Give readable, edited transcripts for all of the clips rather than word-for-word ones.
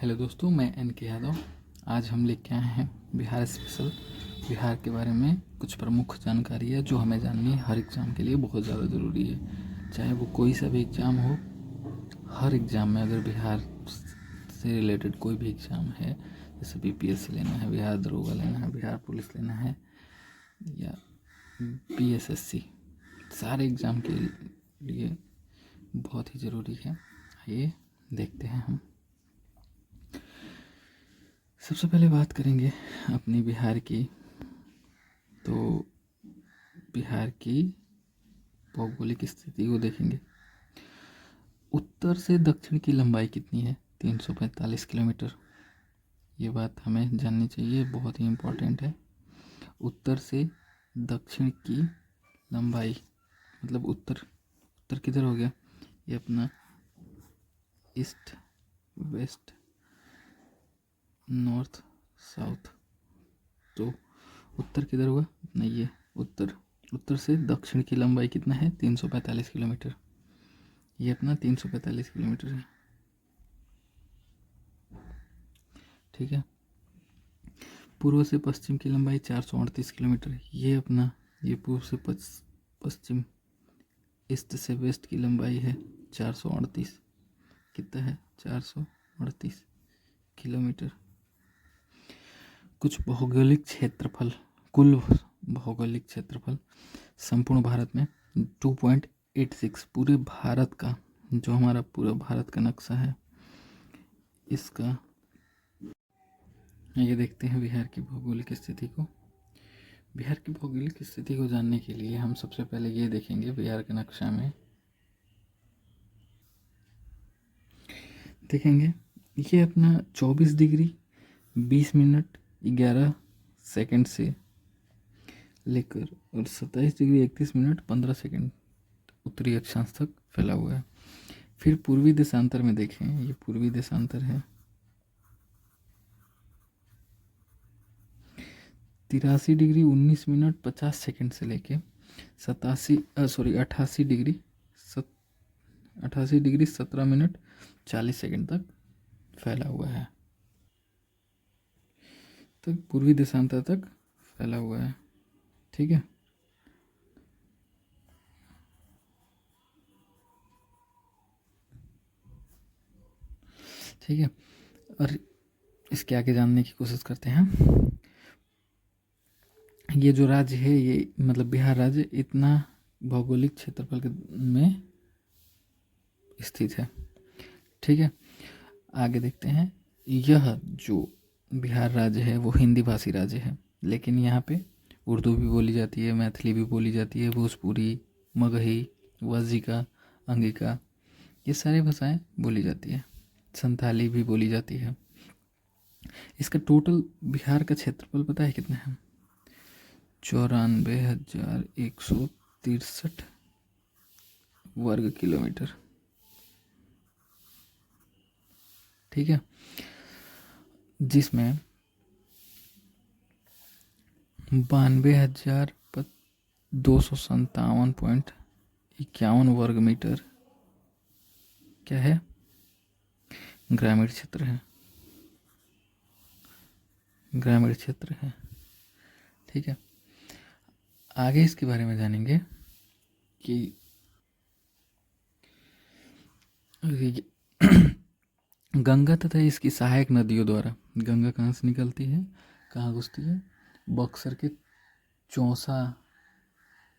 Hello दोस्तों, मैं N के यादव। आज हम लेके आए हैं बिहार स्पेशल। बिहार के बारे में कुछ प्रमुख जानकारी है जो हमें जाननी है, हर एग्ज़ाम के लिए बहुत ज़्यादा ज़रूरी है। चाहे वो कोई सा भी एग्ज़ाम हो, हर एग्ज़ाम में अगर बिहार से रिलेटेड कोई भी एग्ज़ाम है, जैसे बीपीएससी लेना है, बिहार दरोगा लेना है, बिहार पुलिस लेना है या बीएसएससी, सारे एग्ज़ाम के लिए बहुत ही ज़रूरी है। आइए देखते हैं हम। सबसे पहले बात करेंगे अपनी बिहार की। तो बिहार की भौगोलिक स्थिति को देखेंगे। उत्तर से दक्षिण की लंबाई कितनी है? 345 किलोमीटर। ये बात हमें जाननी चाहिए, बहुत ही इम्पोर्टेंट है। उत्तर से दक्षिण की लंबाई मतलब उत्तर किधर हो गया? ये अपना ईस्ट, वेस्ट, नॉर्थ, साउथ। तो उत्तर किधर हुआ? अपना ये उत्तर से दक्षिण की लंबाई कितना है? 345 किलोमीटर। ये अपना 345 किलोमीटर है, ठीक है। पूर्व से पश्चिम की लंबाई 438 किलोमीटर है। ये अपना ये पूर्व से पश्चिम, ईस्ट से वेस्ट की लंबाई है 438। कितना है? 438 किलोमीटर। कुछ भौगोलिक क्षेत्रफल, कुल भौगोलिक क्षेत्रफल संपूर्ण भारत में 2.86, पूरे भारत का, जो हमारा पूरा भारत का नक्शा है इसका। ये देखते हैं बिहार की भौगोलिक स्थिति को। बिहार की भौगोलिक स्थिति को जानने के लिए हम सबसे पहले ये देखेंगे बिहार के नक्शा में। देखेंगे ये अपना 24 डिग्री 20 मिनट 11 सेकंड से लेकर और 27 डिग्री 31 मिनट 15 सेकंड उत्तरी अक्षांश तक फैला हुआ है। फिर पूर्वी देशांतर में देखें, ये पूर्वी देशांतर है 83 डिग्री 19 मिनट 50 सेकंड से लेके 88 डिग्री 17 मिनट 40 सेकंड तक फैला हुआ है। तो पूर्वी देशांतर तक फैला हुआ है, ठीक है। ठीक है, और इसके आगे जानने की कोशिश करते हैं। ये जो राज्य है, ये मतलब बिहार राज्य इतना भौगोलिक क्षेत्रफल में स्थित है, ठीक है। आगे देखते हैं। यह जो बिहार राज्य है वो हिंदी भाषी राज्य है, लेकिन यहाँ पे उर्दू भी बोली जाती है, मैथिली भी बोली जाती है, भोजपुरी, मगही, वज्जिका, अंगिका, ये सारी भाषाएं बोली जाती है। संथाली भी बोली जाती है। इसका टोटल बिहार का क्षेत्रफल पता है कितना है? 94,163 वर्ग किलोमीटर, ठीक है। जिसमें 92,257.51 वर्ग मीटर क्या है? ग्रामीण क्षेत्र है, ग्रामीण क्षेत्र है, ठीक है। आगे इसके बारे में जानेंगे कि गंगा तथा इसकी सहायक नदियों द्वारा, गंगा कहाँ से निकलती है, कहाँ घुसती है? बक्सर के चौसा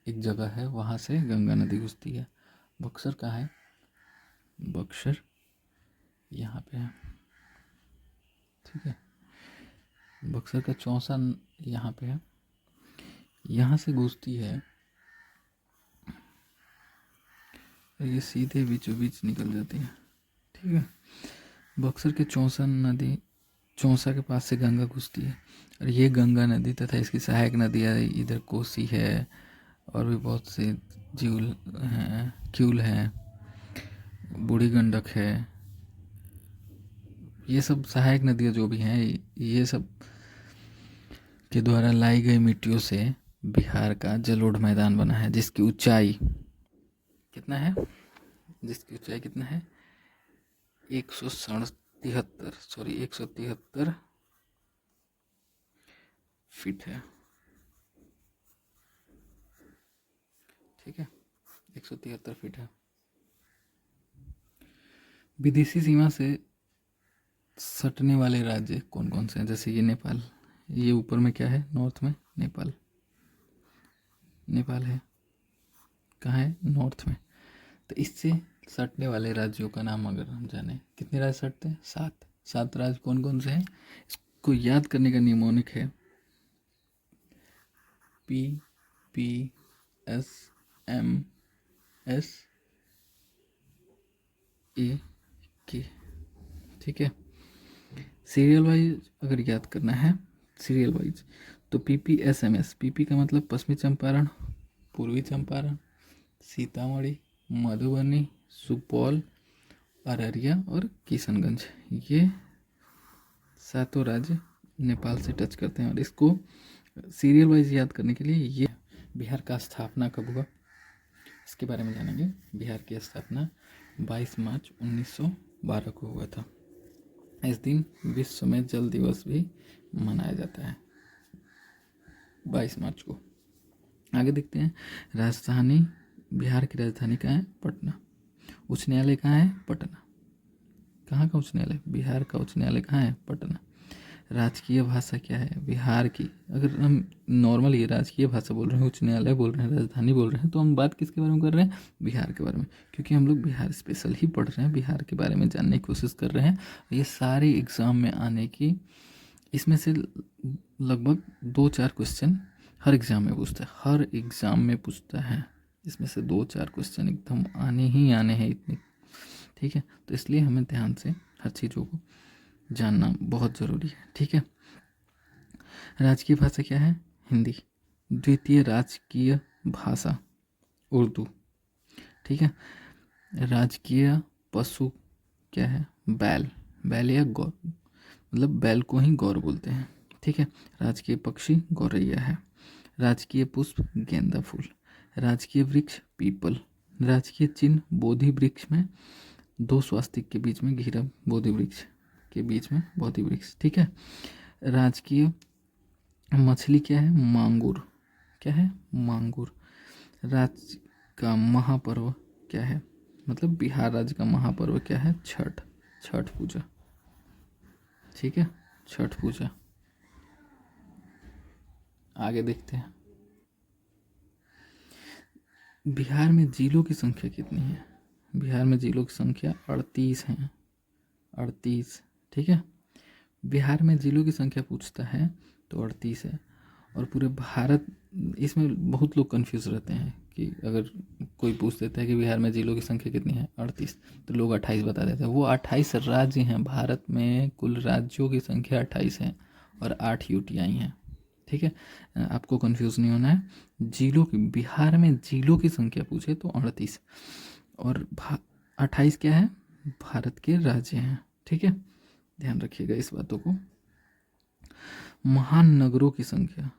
एक जगह है, वहाँ से गंगा नदी घुसती है। बक्सर कहाँ है? बक्सर यहाँ पे है, ठीक है। बक्सर का चौसा यहाँ पे है, यहाँ से घुसती है, ये सीधे बीचों बीच निकल जाती है, ठीक है। बक्सर के चौसा के पास से गंगा घुसती है, और ये गंगा नदी तथा इसकी सहायक नदियाँ इधर कोसी है और भी बहुत से झील हैं, क्यूल है, बूढ़ी गंडक है। ये सब सहायक नदियाँ जो भी हैं, ये सब के द्वारा लाई गई मिट्टियों से बिहार का जलोढ़ मैदान बना है, जिसकी ऊंचाई कितना है? 167 173 सॉरी 173 फीट है। ठीक है, 173 फीट है। विदेशी सीमा से सटने वाले राज्य कौन कौन से हैं? जैसे ये नेपाल, ये ऊपर में क्या है, नॉर्थ में नेपाल, नेपाल है। कहाँ है? नॉर्थ में। तो इससे सटने वाले राज्यों का नाम अगर हम जाने, कितने राज्य सटते हैं? 7। 7 राज्य कौन कौन से हैं? इसको याद करने का निमोनिक है PPSMSA। ठीक है, सीरियल वाइज अगर याद करना है, सीरियल वाइज, तो PPSMS, PP का मतलब पश्चिमी चंपारण, पूर्वी चंपारण, सीतामढ़ी, मधुबनी, सुपौल, अररिया और किशनगंज। ये 7 राज्य नेपाल से टच करते हैं। और इसको सीरियल वाइज याद करने के लिए ये बिहार का स्थापना कब हुआ, इसके बारे में जानेंगे। बिहार की स्थापना 22 मार्च 1912 को हुआ था। इस दिन विश्व में जल दिवस भी मनाया जाता है 22 मार्च को। आगे देखते हैं, राजधानी, बिहार की राजधानी कहाँ है? पटना। उच्च न्यायालय कहाँ है? पटना। कहाँ का उच्च न्यायालय? बिहार का उच्च न्यायालय कहाँ है? पटना। राजकीय भाषा क्या है बिहार की? अगर हम नॉर्मल ये राजकीय भाषा बोल रहे हैं, उच्च न्यायालय बोल रहे हैं, राजधानी बोल रहे हैं, तो हम बात किसके बारे में कर रहे हैं? बिहार के बारे में, क्योंकि हम लोग बिहार स्पेशल ही पढ़ रहे हैं, बिहार के बारे में जानने की कोशिश कर रहे हैं। ये सारे एग्ज़ाम में आने की, इसमें से लगभग 2-4 क्वेश्चन हर एग्ज़ाम में पूछता है, हर एग्ज़ाम में पूछता है। इसमें से 2-4 क्वेश्चन एकदम आने ही आने हैं इतने। ठीक है, तो इसलिए हमें ध्यान से हर चीज़ों को जानना बहुत ज़रूरी है। ठीक है, राजकीय भाषा क्या है? हिंदी। द्वितीय राजकीय भाषा उर्दू। ठीक है, राजकीय पशु क्या है? बैल। बैल या गौ, मतलब बैल को ही गौर बोलते हैं। ठीक है, राजकीय पक्षी गौरैया है। राजकीय पुष्प गेंदा फूल। राजकीय वृक्ष पीपल। राजकीय चिन्ह बोधि वृक्ष में 2 स्वास्तिक के बीच में घिरा, बोधि वृक्ष के बीच में बोधि वृक्ष। ठीक है, राजकीय मछली क्या है? मांगुर। क्या है? मांगुर। राज्य का महापर्व क्या है? मतलब बिहार राज्य का महापर्व क्या है? छठ। छठ पूजा। ठीक है, छठ पूजा। आगे देखते हैं, बिहार में जिलों की संख्या कितनी है? बिहार में जिलों की संख्या 38 है। 38। ठीक है, बिहार में जिलों की संख्या पूछता है तो 38 है। और पूरे भारत, इसमें बहुत लोग कंफ्यूज रहते हैं कि अगर कोई पूछ देता है कि बिहार में जिलों की संख्या कितनी है, 38, तो लोग 28 बता देते हैं। वो 28 राज्य हैं भारत में, कुल राज्यों की संख्या 28 है और 8 यूटीआई हैं। ठीक है, आपको कंफ्यूज नहीं होना है। जिलों की, बिहार में जिलों की संख्या पूछे तो 38 और 28 क्या है? भारत के राज्य हैं। ठीक है, ध्यान रखिएगा इस बातों को। महानगरों की संख्या,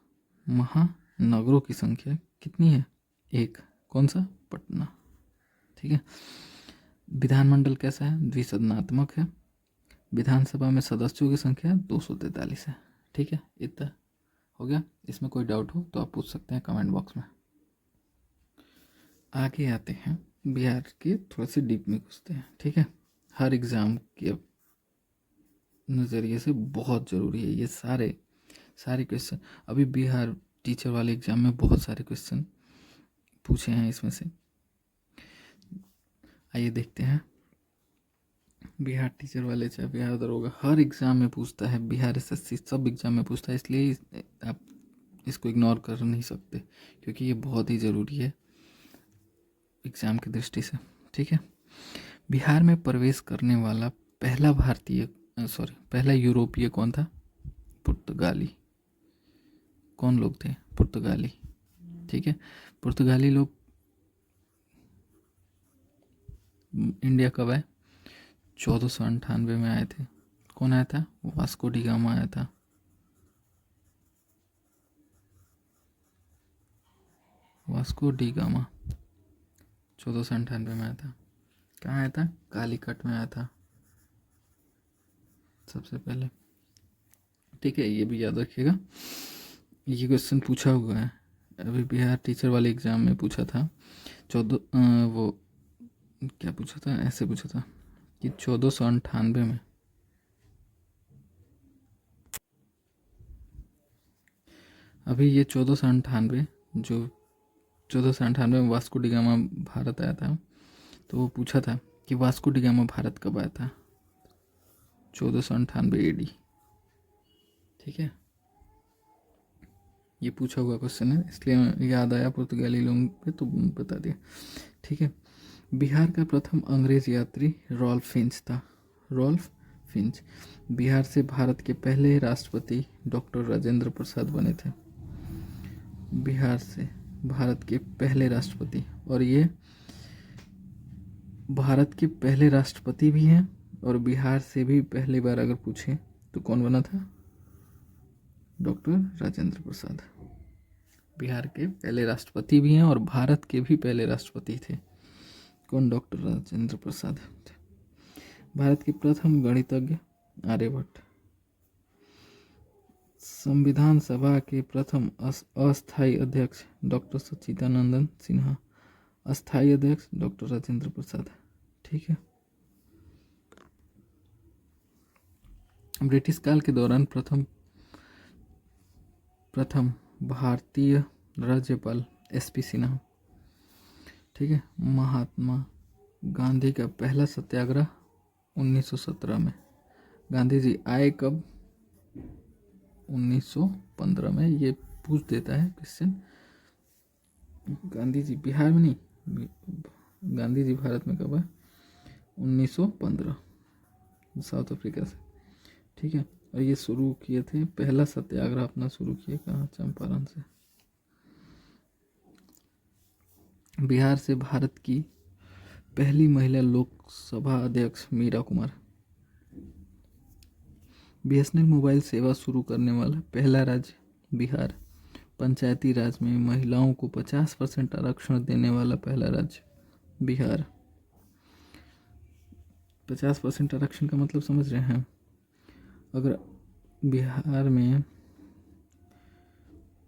महानगरों की संख्या कितनी है? 1। कौन सा? पटना। ठीक है, विधानमंडल कैसा है? द्विसदनात्मक है। विधानसभा में सदस्यों की संख्या 243 है। ठीक है, इतना हो गया। इसमें कोई डाउट हो तो आप पूछ सकते हैं कमेंट बॉक्स में। आगे आते हैं, बिहार के थोड़ा से डीप में घुसते हैं। ठीक है, हर एग्ज़ाम के नज़रिए से बहुत ज़रूरी है ये सारे क्वेश्चन। अभी बिहार टीचर वाले एग्ज़ाम में बहुत सारे क्वेश्चन पूछे हैं इसमें से। आइए देखते हैं, बिहार टीचर वाले चाहे बिहार दरोगा, हर एग्ज़ाम में पूछता है, बिहार एसएससी सब एग्ज़ाम में पूछता है। इसलिए आप इसको इग्नोर कर नहीं सकते, क्योंकि ये बहुत ही ज़रूरी है एग्ज़ाम की दृष्टि से। ठीक है, बिहार में प्रवेश करने वाला पहला पहला यूरोपीय कौन था? पुर्तगाली। कौन लोग थे? पुर्तगाली। ठीक है, पुर्तगाली लोग इंडिया कब आए? 1498 में आए थे। कौन आया था? वास्को डी गामा आया था। वास्को डी गामा 1498 में आया था। कहाँ आया था? कालीकट में आया था। सबसे पहले, ठीक है, ये भी याद रखिएगा। ये क्वेश्चन पूछा हुआ है अभी बिहार टीचर वाले एग्ज़ाम में पूछा था। वो क्या पूछा था, ऐसे पूछा था कि 1498 में, अभी ये 1498 जो 1498 में वास्को डी गामा भारत आया था, तो वो पूछा था कि वास्को डी गामा भारत कब आया था, 1498 AD। ठीक है, ये पूछा हुआ क्वेश्चन है, इसलिए याद आया पुर्तगाली लोगों पे तो बता दिया। ठीक है, बिहार का प्रथम अंग्रेज यात्री रॉल्फ फिंच था। रॉल्फ फिंच बिहार से भारत के पहले राष्ट्रपति डॉक्टर राजेंद्र प्रसाद बने थे। बिहार से भारत के पहले राष्ट्रपति, और ये भारत के पहले राष्ट्रपति भी हैं, और बिहार से भी पहली बार अगर पूछें तो कौन बना था, डॉक्टर राजेंद्र प्रसाद। बिहार के पहले राष्ट्रपति भी हैं और भारत के भी पहले राष्ट्रपति थे, कौन, डॉक्टर राजेंद्र प्रसाद। भारत के प्रथम गणितज्ञ आर्यभट्ट। संविधान सभा के प्रथम अस्थायी अध्यक्ष डॉक्टर सच्चिदानंद सिन्हा। अस्थायी अध्यक्ष डॉक्टर राजेंद्र प्रसाद। ठीक है, ब्रिटिश काल के दौरान प्रथम भारतीय राज्यपाल SP सिन्हा। ठीक है, महात्मा गांधी का पहला सत्याग्रह 1917 में। गांधी जी आए कब, 1915 में। ये पूछ देता है क्वेश्चन, गांधी जी बिहार में नहीं, गांधी जी भारत में कब है, 1915, साउथ अफ्रीका से। ठीक है, और ये शुरू किए थे, पहला सत्याग्रह अपना शुरू किए कहाँ, चंपारण से। बिहार से भारत की पहली महिला लोकसभा अध्यक्ष मीरा कुमार। BSNL मोबाइल सेवा शुरू करने वाला पहला राज्य बिहार। पंचायती राज में महिलाओं को 50% आरक्षण देने वाला पहला राज्य बिहार। 50% आरक्षण का मतलब समझ रहे हैं, अगर बिहार में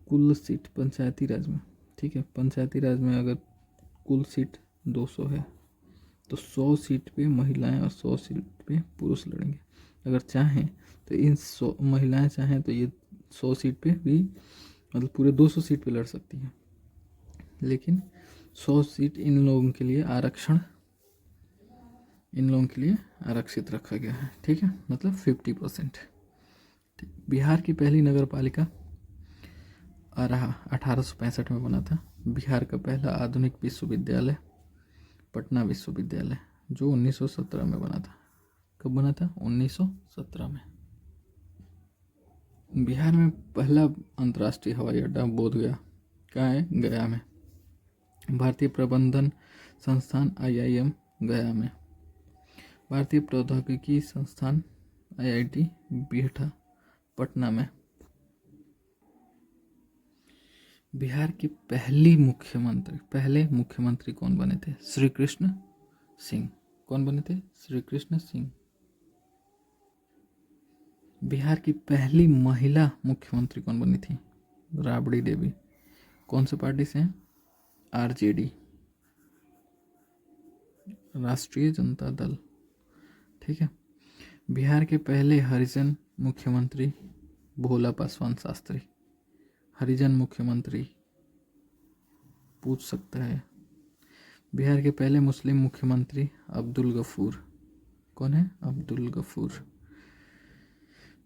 कुल सीट पंचायती राज में, ठीक है, पंचायती राज में अगर कुल सीट 200 है तो 100 सीट पे महिलाएं और 100 सीट पे पुरुष लड़ेंगे। अगर चाहें तो इन 100 महिलाएं चाहें तो ये 100 सीट पे भी, मतलब पूरे 200 सीट पे लड़ सकती हैं, लेकिन 100 सीट इन लोगों के लिए आरक्षित रखा गया है। ठीक है, मतलब 50%। बिहार की पहली नगर पालिका अरहा 1865 में बना था। बिहार का पहला आधुनिक विश्वविद्यालय पटना विश्वविद्यालय, जो 1917 में बना था। कब बना था, 1917 में। बिहार में पहला अंतर्राष्ट्रीय हवाई अड्डा बोधगया कहाँ है, गया में। भारतीय प्रबंधन संस्थान IIM गया में। भारतीय प्रौद्योगिकी संस्थान IIT बिहटा पटना में। बिहार के पहले मुख्यमंत्री कौन बने थे, श्री कृष्ण सिंह। कौन बने थे, श्री कृष्ण सिंह। बिहार की पहली महिला मुख्यमंत्री कौन बनी थी, राबड़ी देवी। कौन से पार्टी से हैं, RJD, राष्ट्रीय जनता दल। ठीक है, बिहार के पहले हरिजन मुख्यमंत्री भोला पासवान शास्त्री। हरिजन मुख्यमंत्री पूछ सकता है। बिहार के पहले मुस्लिम मुख्यमंत्री अब्दुल गफूर। कौन है, अब्दुल गफूर।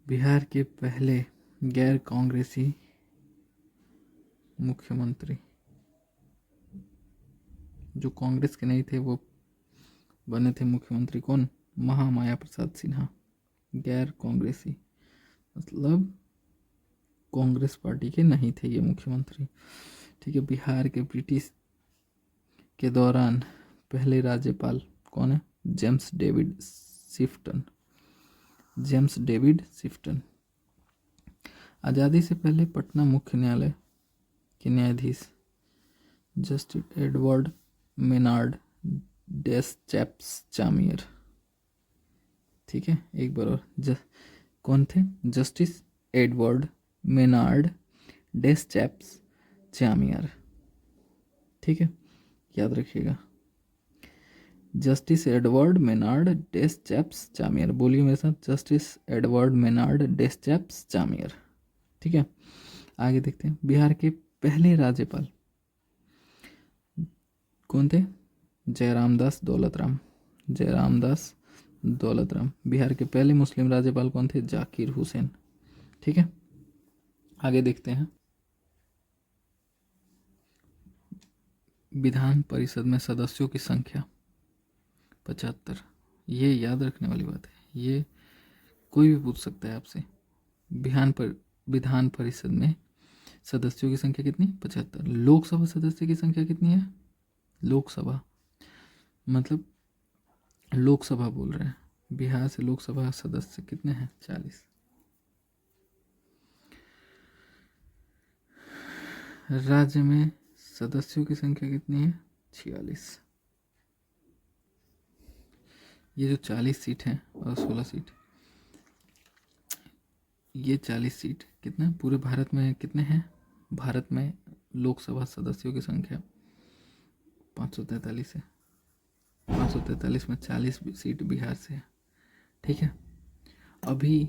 बिहार के पहले गैर कांग्रेसी मुख्यमंत्री, जो कांग्रेस के नहीं थे वो बने थे मुख्यमंत्री, कौन, महामाया प्रसाद सिन्हा। गैर कांग्रेसी मतलब कांग्रेस पार्टी के नहीं थे ये मुख्यमंत्री। ठीक है, बिहार के ब्रिटिश के दौरान पहले राज्यपाल कौन है, जेम्स डेविड शिफ्टन। आज़ादी से पहले पटना मुख्य न्यायालय के न्यायाधीश Justice Edward Maynard Deschamps Chamier. ठीक है, एक बार और कौन थे? Justice Edward Maynard Deschamps Chamier. ठीक है, याद रखिएगा, Justice Edward Maynard Deschamps Chamier. बोलिए मेरे साथ, Justice Edward Maynard Deschamps Chamier. ठीक है, आगे देखते हैं। बिहार के पहले राज्यपाल कौन थे? जयरामदास दौलतराम। जयरामदास दौलतराम। बिहार के पहले मुस्लिम राज्यपाल कौन थे? जाकिर हुसैन। ठीक है, आगे देखते हैं। विधान परिषद में सदस्यों की संख्या 75। ये याद रखने वाली बात है, ये कोई भी पूछ सकता है आपसे। विधान परिषद में सदस्यों की संख्या कितनी? 75। लोकसभा सदस्य की संख्या कितनी है? लोकसभा मतलब लोकसभा बोल रहे हैं, बिहार से लोकसभा सदस्य कितने हैं? 40। राज्य में सदस्यों की संख्या कितनी है? 46। ये जो 40 सीट हैं और 16 सीट, ये 40 सीट कितने पूरे भारत में कितने हैं? भारत में लोकसभा सदस्यों की संख्या 543 है। 543 में 40 सीट बिहार से है। ठीक है, अभी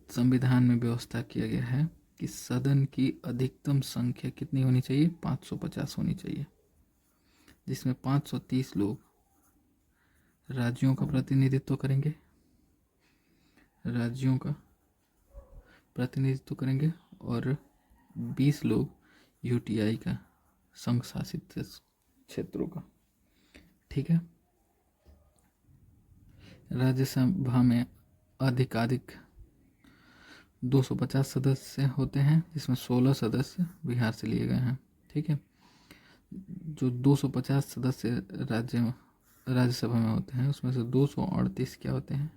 संविधान में व्यवस्था किया गया है कि सदन की अधिकतम संख्या कितनी होनी चाहिए? 550 होनी चाहिए, जिसमें 530 लोग राज्यों का प्रतिनिधित्व करेंगे, राज्यों का प्रतिनिधित्व करेंगे, और 20 लोग यूटीआई का, संघ शासित क्षेत्रों का। ठीक है, राज्यसभा में अधिकाधिक 250 सदस्य होते हैं, जिसमें 16 सदस्य बिहार से लिए गए हैं। ठीक है, जो 250 सदस्य राज्यसभा में होते हैं, उसमें से 238 क्या होते हैं?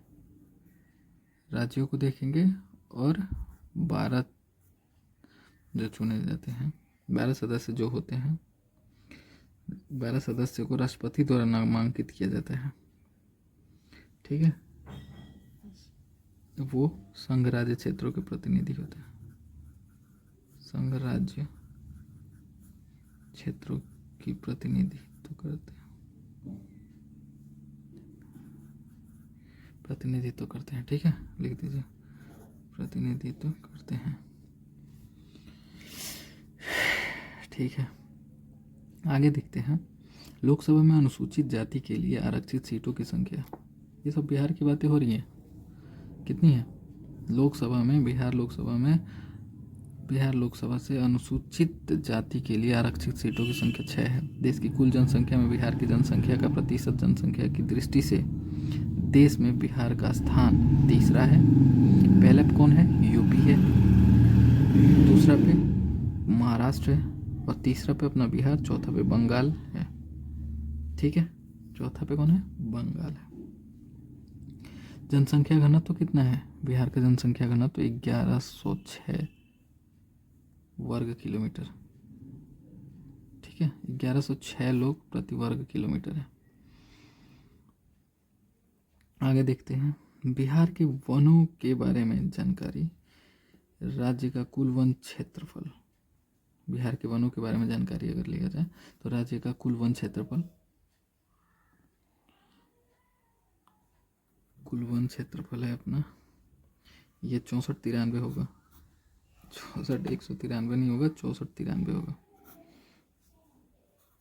राज्यों को देखेंगे, और 12 जो चुने जाते हैं, 12 सदस्य जो होते हैं, 12 सदस्य को राष्ट्रपति द्वारा नामांकित किया जाता है। ठीक है, वो संघ राज्य क्षेत्रों के प्रतिनिधि होते हैं, संघ राज्य क्षेत्रों की प्रतिनिधित्व करते हैं, प्रतिनिधित्व करते हैं। ठीक है, लिख दीजिए, प्रतिनिधित्व करते हैं। ठीक है, आगे देखते हैं। लोकसभा में अनुसूचित जाति के लिए आरक्षित सीटों की संख्या, ये सब बिहार की बातें हो रही हैं, कितनी है? लोकसभा में, बिहार लोकसभा से अनुसूचित जाति के लिए आरक्षित सीटों की संख्या 6 है। देश की कुल जनसंख्या में बिहार की जनसंख्या का प्रतिशत जनसंख्या की दृष्टि से देश में बिहार का स्थान तीसरा है। पहले पे कौन है? यूपी है, दूसरा पे महाराष्ट्र है, और तीसरा पे अपना बिहार, चौथा पे बंगाल है। ठीक है, चौथा पे कौन है? बंगाल है। जनसंख्या घनत्व कितना है? बिहार का जनसंख्या घनत्व 1106 वर्ग किलोमीटर। ठीक है, 1106 लोग प्रति वर्ग किलोमीटर है। आगे देखते हैं। बिहार के वनों के बारे में जानकारी, राज्य का कुल वन क्षेत्रफल। बिहार के वनों के बारे में जानकारी अगर लिया जाए तो राज्य का कुल वन क्षेत्रफल, है अपना, ये 64-93 होगा। 193 नहीं होगा, 64-93 होगा।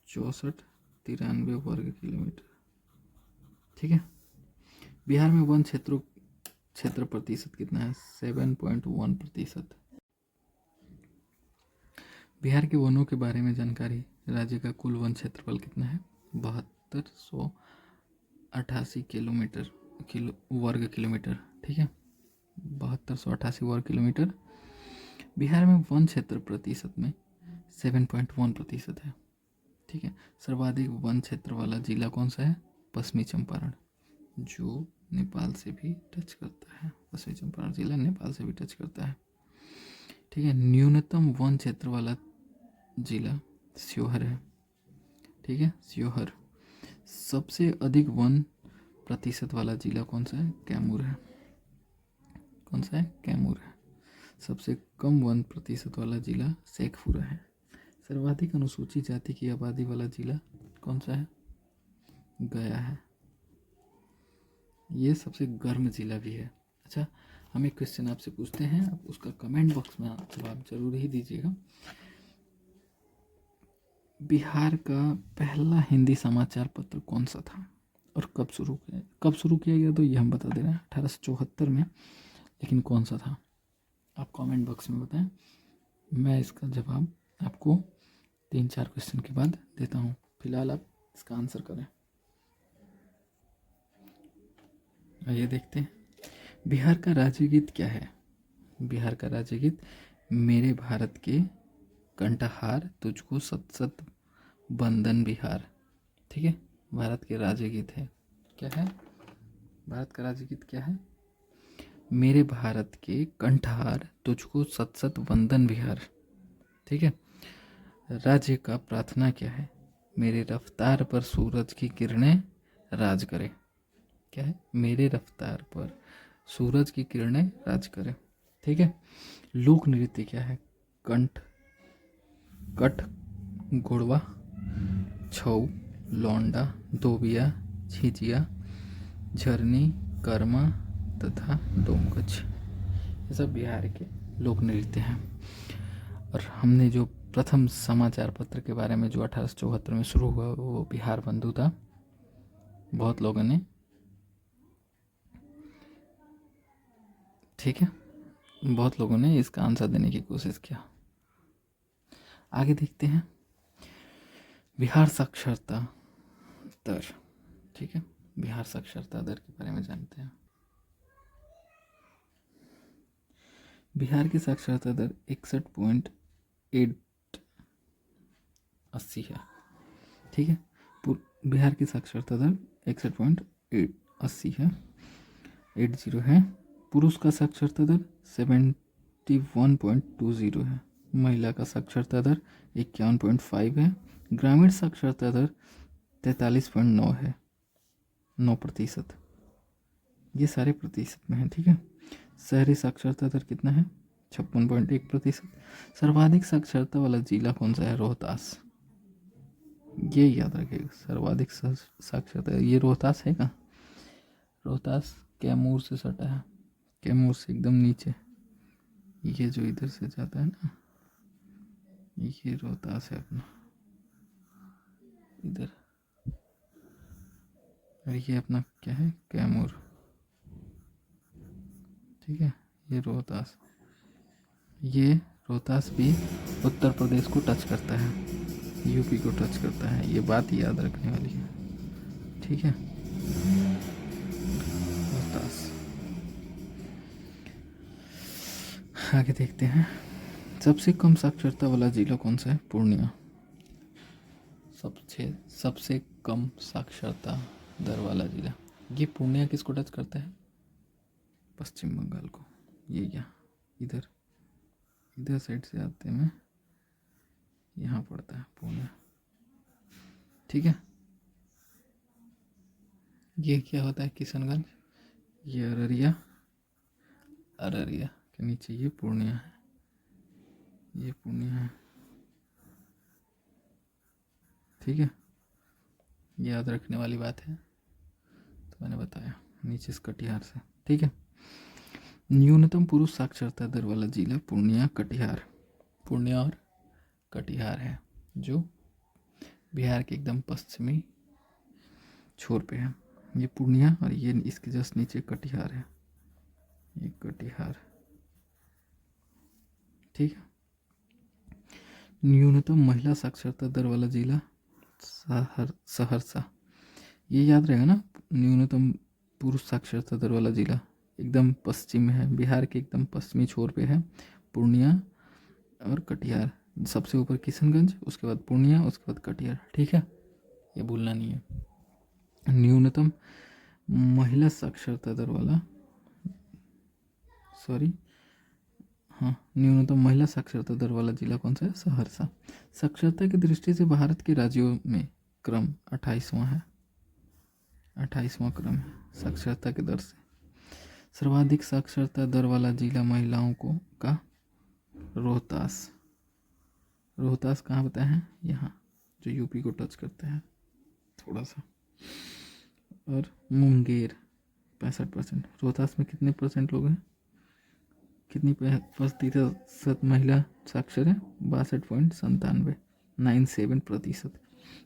64-93 वर्ग किलोमीटर। ठीक है, बिहार में वन क्षेत्र प्रतिशत कितना है? 7.1%। बिहार के वनों के बारे में जानकारी, राज्य का कुल वन क्षेत्रफल कितना है? 7288 वर्ग किलोमीटर। ठीक है, 7288 वर्ग किलोमीटर। बिहार में वन क्षेत्र प्रतिशत में 7.1% है। ठीक है, सर्वाधिक वन क्षेत्र वाला जिला कौन सा है? पश्चिमी चंपारण, जो नेपाल से भी टच करता है। पश्चिमी चंपारण जिला नेपाल से भी टच करता है। ठीक है, न्यूनतम वन क्षेत्र वाला जिला शिवहर है। ठीक है, शिवहर। सबसे अधिक वन प्रतिशत वाला जिला कौन सा है? कैमूर है। कौन सा है? कैमूर है। सबसे कम 1% वाला जिला शेखपुरा है। सर्वाधिक अनुसूचित जाति की आबादी वाला जिला कौन सा है? गया है। ये सबसे गर्म जिला भी है। अच्छा, हम एक क्वेश्चन आपसे पूछते हैं, आप उसका कमेंट बॉक्स में जवाब जरूर ही दीजिएगा। बिहार का पहला हिंदी समाचार पत्र कौन सा था और कब शुरू किया गया? तो ये हम बता दे रहे हैं, 1874 में। लेकिन कौन सा था? आप कमेंट बॉक्स में बताएं। मैं इसका जवाब आपको 3-4 क्वेश्चन के बाद देता हूँ। फिलहाल आप इसका आंसर करें। आइए देखते हैं। बिहार का राज्य गीत क्या है? बिहार का राज्य गीत मेरे भारत के कंठहार तुझको सत सत बंदन बिहार। ठीक है, भारत के राज्य गीत है। क्या है? भारत का राज्य गीत क्या है? मेरे भारत के कंठहार तुझको सत सत वंदन बिहार। ठीक है। राज्य का प्रार्थना क्या है? मेरे रफ्तार पर सूरज की किरणें राज करे। क्या है? मेरे रफ्तार पर सूरज की किरणें राज करे। ठीक है। लोक नृत्य क्या है? कठ, घोड़वा, छऊ, लौंडा, धोबिया, झिझिया, झरनी, कर्मा तथा डोमकच। ये सब बिहार के लोक नृत्य हैं। और हमने जो प्रथम समाचार पत्र के बारे में जो 1874 में शुरू हुआ वो बिहार बंधु था। बहुत लोगों ने, ठीक है, बहुत लोगों ने इसका आंसर देने की कोशिश किया। आगे देखते हैं बिहार साक्षरता दर। ठीक है, बिहार साक्षरता दर के बारे में जानते हैं। बिहार की साक्षरता दर 61.80 है। ठीक है, बिहार की साक्षरता दर 61.80 है, 80 है। पुरुष का साक्षरता दर 71.20 है। महिला का साक्षरता दर 51.5 है। ग्रामीण साक्षरता दर 43.9 है, 9%। ये सारे प्रतिशत में है। ठीक है। शहरी साक्षरता दर कितना है? 56.1%। सर्वाधिक साक्षरता वाला जिला कौन सा है? रोहतास। ये याद रखिएगा, सर्वाधिक साक्षरता ये रोहतास है का? रोहतास कैमूर से सटा है, कैमूर से एकदम नीचे। ये जो इधर से जाता है ना, ये रोहतास है अपना इधर। और ये अपना क्या है? कैमूर। ठीक है, ये रोहतास। ये रोहतास भी उत्तर प्रदेश को टच करता है, यूपी को टच करता है। ये बात याद रखने वाली है। ठीक है, रोहतास। आगे देखते हैं सबसे कम साक्षरता वाला जिला कौन सा है? पूर्णिया। सबसे कम साक्षरता दर वाला जिला, ये पूर्णिया किसको टच करता है? पश्चिम बंगाल को। ये क्या इधर साइड से आते में यहाँ पड़ता है पूर्णिया। ठीक है। ये क्या होता है? किशनगंज। ये अररिया के नीचे ये पूर्णिया है, ये पूर्णिया है। ठीक है, याद रखने वाली बात है, तो मैंने बताया नीचे से कटिहार से। ठीक है। न्यूनतम पुरुष साक्षरता दर वाला जिला पूर्णिया, कटिहार। पूर्णिया और कटिहार है, जो बिहार के एकदम पश्चिमी छोर पे है। ये पूर्णिया और ये इसके जस्ट नीचे कटिहार है, ये कटिहार। ठीक है। न्यूनतम महिला साक्षरता दर वाला जिला सहरसा। ये याद रहेगा ना, न्यूनतम पुरुष साक्षरता दर वाला जिला एकदम पश्चिम में है, बिहार के एकदम पश्चिमी छोर पे है। पूर्णिया और कटिहार, सबसे ऊपर किशनगंज, उसके बाद पूर्णिया, उसके बाद कटिहार। ठीक है, ये भूलना नहीं है। न्यूनतम महिला साक्षरता दर वाला, न्यूनतम महिला साक्षरता दर वाला जिला कौन सा है? सहरसा। साक्षरता की दृष्टि से भारत के राज्यों में क्रम 28वां है। 28वां क्रम है साक्षरता के दर से। सर्वाधिक साक्षरता दर वाला जिला महिलाओं को का रोहतास। रोहतास कहाँ बताया है? यहाँ, जो यूपी को टच करता है थोड़ा सा। और मुंगेर 65%। रोहतास में कितने परसेंट लोग हैं, कितनी प्रतिशत महिला साक्षर है? 62.97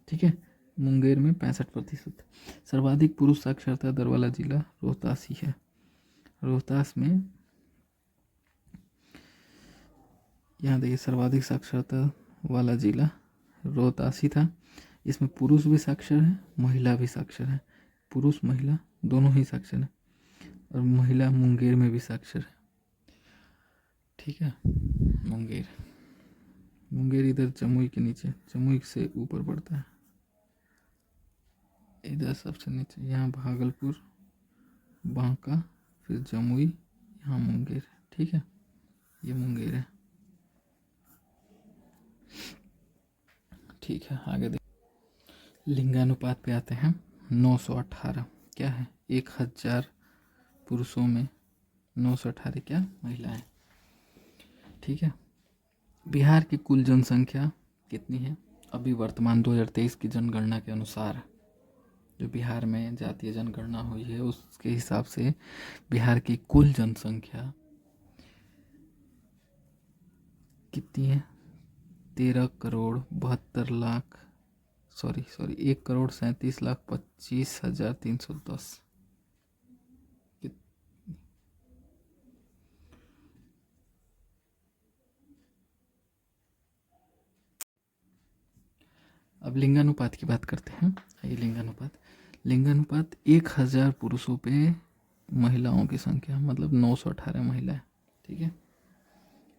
ठीक है। मुंगेर में 65%। सर्वाधिक पुरुष साक्षरता दर वाला जिला रोहतास ही है। रोहतास में यहाँ देखिए सर्वाधिक साक्षरता वाला जिला रोहतास ही था। इसमें पुरुष भी साक्षर है, महिला भी साक्षर है। पुरुष महिला दोनों ही साक्षर है। और महिला मुंगेर में भी साक्षर है। ठीक है। मुंगेर इधर जमुई के नीचे, जमुई से ऊपर पड़ता है, इधर सबसे नीचे। यहाँ भागलपुर, बांका, फिर जमुई, यहाँ मुंगेर। ठीक है, ये मुंगेर है। ठीक है, आगे देख। लिंगानुपात पे आते हैं। 918 क्या है? 1000 पुरुषों में 918 क्या? महिलाएं। ठीक है। बिहार की कुल जनसंख्या कितनी है? अभी वर्तमान 2023 की जनगणना के अनुसार, जो बिहार में जातीय जनगणना हुई है उसके हिसाब से बिहार की कुल जनसंख्या कितनी है? 1,37,25,310। अब लिंगानुपात की बात करते हैं। ये लिंगानुपात 1000 पुरुषों पे महिलाओं की संख्या, मतलब 918 महिलाएं। ठीक है,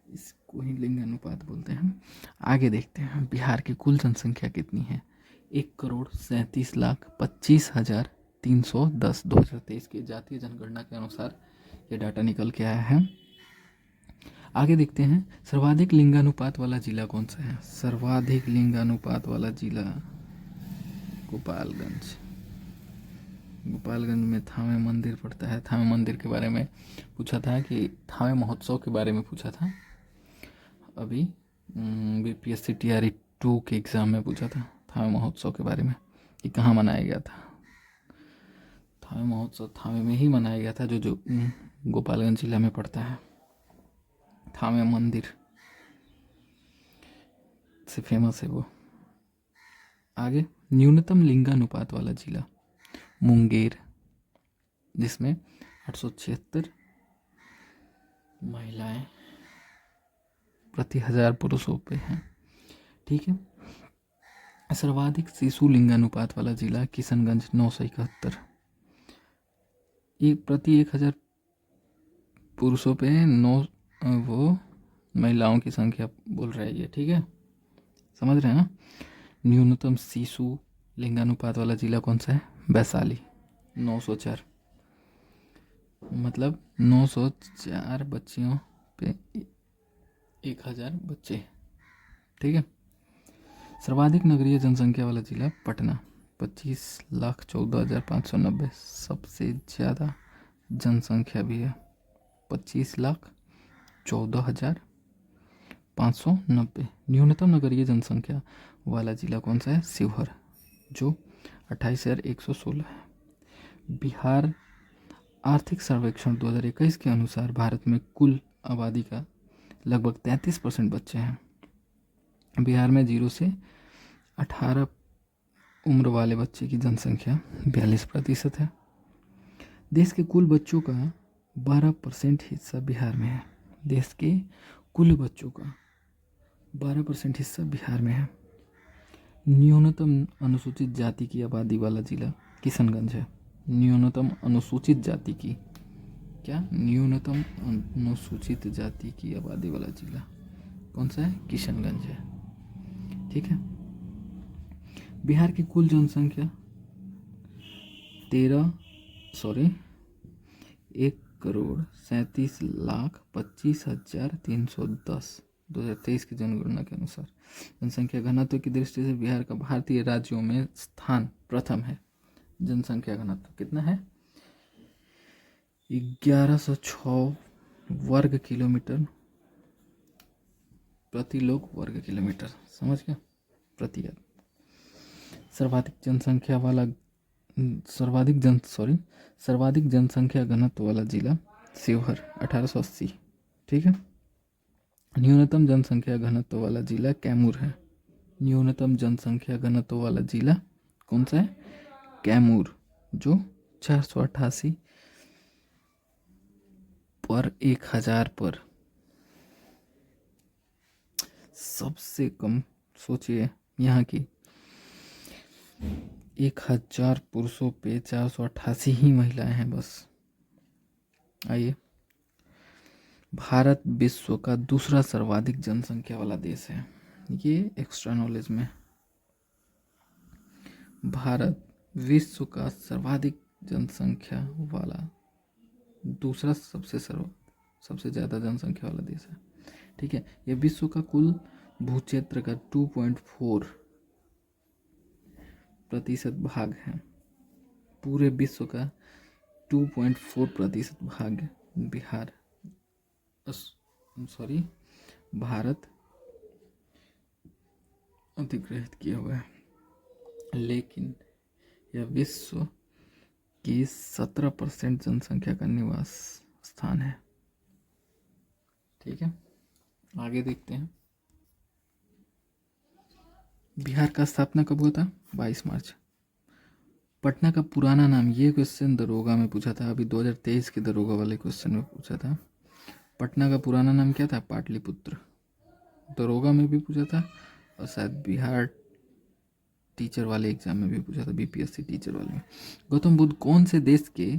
इसको ही लिंगानुपात बोलते हैं। आगे देखते हैं बिहार की कुल जनसंख्या कितनी है? 1,37,25,310। 2023 की जातीय जनगणना के अनुसार ये डाटा निकल के आया है। आगे देखते हैं सर्वाधिक लिंगानुपात वाला जिला कौन सा है? सर्वाधिक लिंगानुपात वाला जिला गोपालगंज। गोपालगंज में थावे मंदिर पड़ता है। थावे मंदिर के बारे में पूछा था कि थावे महोत्सव के बारे में पूछा था अभी बीपीएससी टीआरई 2 के एग्ज़ाम में पूछा था थावे महोत्सव के बारे में कि कहाँ मनाया गया था। थावे महोत्सव थावे में ही मनाया गया था, जो गोपालगंज जिला में पड़ता है। थावे मंदिर से फेमस है वो। आगे न्यूनतम लिंगानुपात वाला जिला मुंगेर, जिसमें 876 महिलाएं प्रति 1000 पुरुषों पे हैं। ठीक है। सर्वाधिक शिशु लिंगानुपात वाला जिला किशनगंज 971। एक प्रति 1000 पुरुषों पे 9 वो महिलाओं की संख्या बोल रहा है ये। ठीक है, समझ रहे हैं ना। न्यूनतम शिशु लिंगानुपात वाला जिला कौन सा है? वैशाली 904, मतलब 904 बच्चियों पे 1000 बच्चे। ठीक है। सर्वाधिक नगरीय जनसंख्या वाला जिला पटना 25,14,590। सबसे ज़्यादा जनसंख्या भी है, 25,14,590। न्यूनतम नगरीय जनसंख्या वाला जिला कौन सा है? शिवहर, जो 28,116 है। बिहार आर्थिक सर्वेक्षण 2021 के अनुसार भारत में कुल आबादी का लगभग 33% बच्चे हैं। बिहार में 0 से 18 उम्र वाले बच्चे की जनसंख्या 42% है। देश के कुल बच्चों का 12% हिस्सा बिहार में है। देश के कुल बच्चों का 12% हिस्सा बिहार में है। न्यूनतम अनुसूचित जाति की आबादी वाला जिला किशनगंज है। न्यूनतम अनुसूचित जाति की न्यूनतम अनुसूचित जाति की आबादी वाला जिला कौन सा है? किशनगंज है। ठीक है। बिहार की कुल जनसंख्या 1,37,25,310। 2023 की जनगणना के अनुसार जनसंख्या घनत्व की दृष्टि से बिहार का भारतीय राज्यों में स्थान प्रथम है। जनसंख्या घनत्व कितना है? 1106 वर्ग किलोमीटर प्रति लोग वर्ग किलोमीटर, समझ गया, प्रति। सर्वाधिक जनसंख्या घनत्व वाला जिला शिवहर 1880, ठीक है। न्यूनतम जनसंख्या घनत्व वाला जिला कैमूर है। न्यूनतम जनसंख्या घनत्व वाला जिला कौन सा है? कैमूर, जो 488 पर 1000 पर। सबसे कम सोचिए यहाँ की 1000 पुरुषों पे 488 ही महिलाएं हैं बस। आइए, भारत विश्व का दूसरा सर्वाधिक जनसंख्या वाला देश है। ये एक्स्ट्रा नॉलेज में। भारत विश्व का सर्वाधिक जनसंख्या वाला दूसरा सबसे ज़्यादा जनसंख्या वाला देश है, ठीक है। यह विश्व का कुल भूक्षेत्र का 2.4% भाग है। पूरे विश्व का 2.4% भाग भारत अधिग्रहित किया हुआ है, लेकिन यह विश्व की 17% जनसंख्या का निवास स्थान है, ठीक है। आगे देखते हैं। बिहार का स्थापना कब हुआ था? 22 मार्च। पटना का पुराना नाम, ये क्वेश्चन दरोगा में पूछा था, अभी 2023 के दरोगा वाले क्वेश्चन में पूछा था। पटना का पुराना नाम क्या था? पाटलिपुत्र। दरोगा में भी पूछा था और शायद बिहार टीचर वाले एग्जाम में भी पूछा था, बीपीएससी टीचर वाले में। गौतम बुद्ध कौन से देश के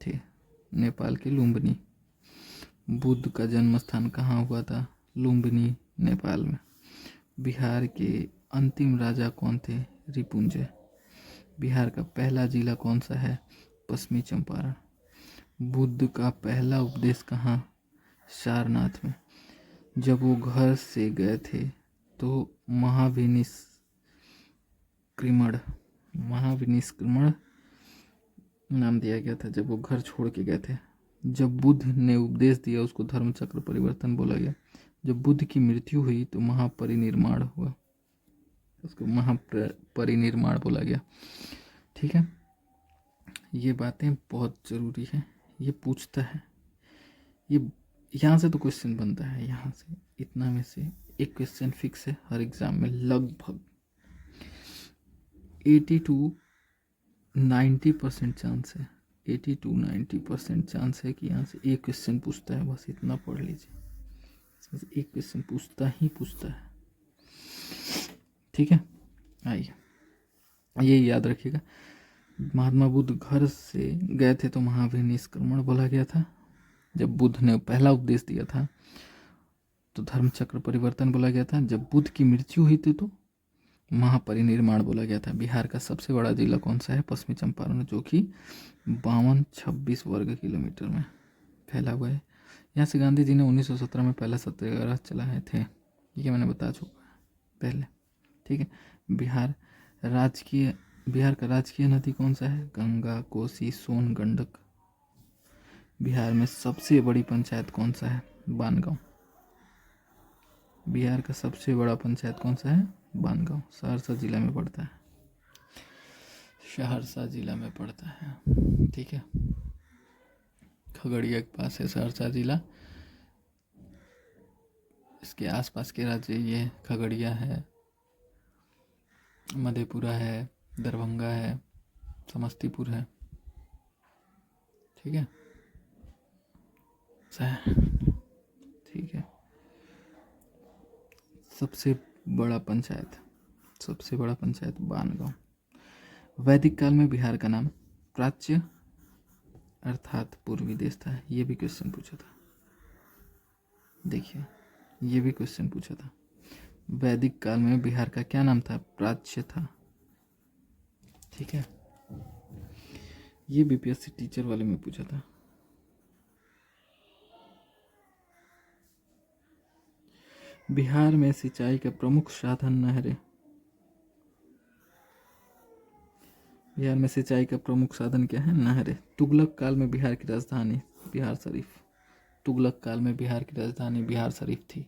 थे? नेपाल के लुम्बिनी। बुद्ध का जन्म स्थान कहाँ हुआ था? लुम्बिनी, नेपाल में। बिहार के अंतिम राजा कौन थे? रिपुंजय। बिहार का पहला जिला कौन सा है? पश्चिमी चंपारण। बुद्ध का पहला उपदेश कहाँ? सारनाथ में। जब वो घर से गए थे तो महाविनिष्क्रमण नाम दिया गया था, जब वो घर छोड़ के गए थे। जब बुद्ध ने उपदेश दिया उसको धर्म चक्र परिवर्तन बोला गया। जब बुद्ध की मृत्यु हुई तो महापरिनिर्वाण हुआ, उसको महापरिनिर्वाण बोला गया, ठीक है। ये बातें बहुत ज़रूरी है, ये पूछता है, ये यहाँ से तो क्वेश्चन बनता है, यहाँ से इतना में से एक क्वेश्चन फिक्स है हर एग्जाम में। लगभग 80-90% चांस है, 80-90% चांस है कि यहाँ से एक क्वेश्चन पूछता है, बस इतना पढ़ लीजिए। इसमें से एक क्वेश्चन पूछता है, ठीक है। आइए, ये याद रखिएगा। महात्मा बुद्ध घर से गए थे तो महाविनिष्क्रमण बोला गया था। जब बुद्ध ने पहला उपदेश दिया था तो धर्म चक्र परिवर्तन बोला गया था। जब बुद्ध की मृत्यु हुई थी तो महापरिनिर्वाण बोला गया था। बिहार का सबसे बड़ा जिला कौन सा है? पश्चिमी चंपारण, जो कि 52-26 वर्ग किलोमीटर में फैला हुआ है। यहाँ से गांधी जी ने 1917 में पहला सत्याग्रह चलाए थे, ये मैंने बता चुका पहले, ठीक है। बिहार का राजकीय नदी कौन सा है? गंगा, कोसी, सोन, गंडक। बिहार में सबसे बड़ी पंचायत कौन सा है? बानगांव। बिहार का सबसे बड़ा पंचायत कौन सा है? बानगांव, सहरसा जिला में पड़ता है, ठीक है। खगड़िया के पास है सहरसा जिला। इसके आसपास के राज्य ये खगड़िया है, मधेपुरा है, दरभंगा है, समस्तीपुर है, ठीक है, ठीक है। सबसे बड़ा पंचायत बानगांव। वैदिक काल में बिहार का नाम प्राच्य अर्थात पूर्वी देश था, ये भी क्वेश्चन पूछा था, देखिए ये भी क्वेश्चन पूछा था। वैदिक काल में बिहार का क्या नाम था? प्राच्य था, ठीक है। ये बीपीएससी टीचर वाले में पूछा था। बिहार में सिंचाई का प्रमुख साधन नहरें। बिहार में सिंचाई का प्रमुख साधन क्या है? नहरें। तुगलक काल में बिहार की राजधानी बिहार शरीफ। तुगलक काल में बिहार की राजधानी बिहार शरीफ थी।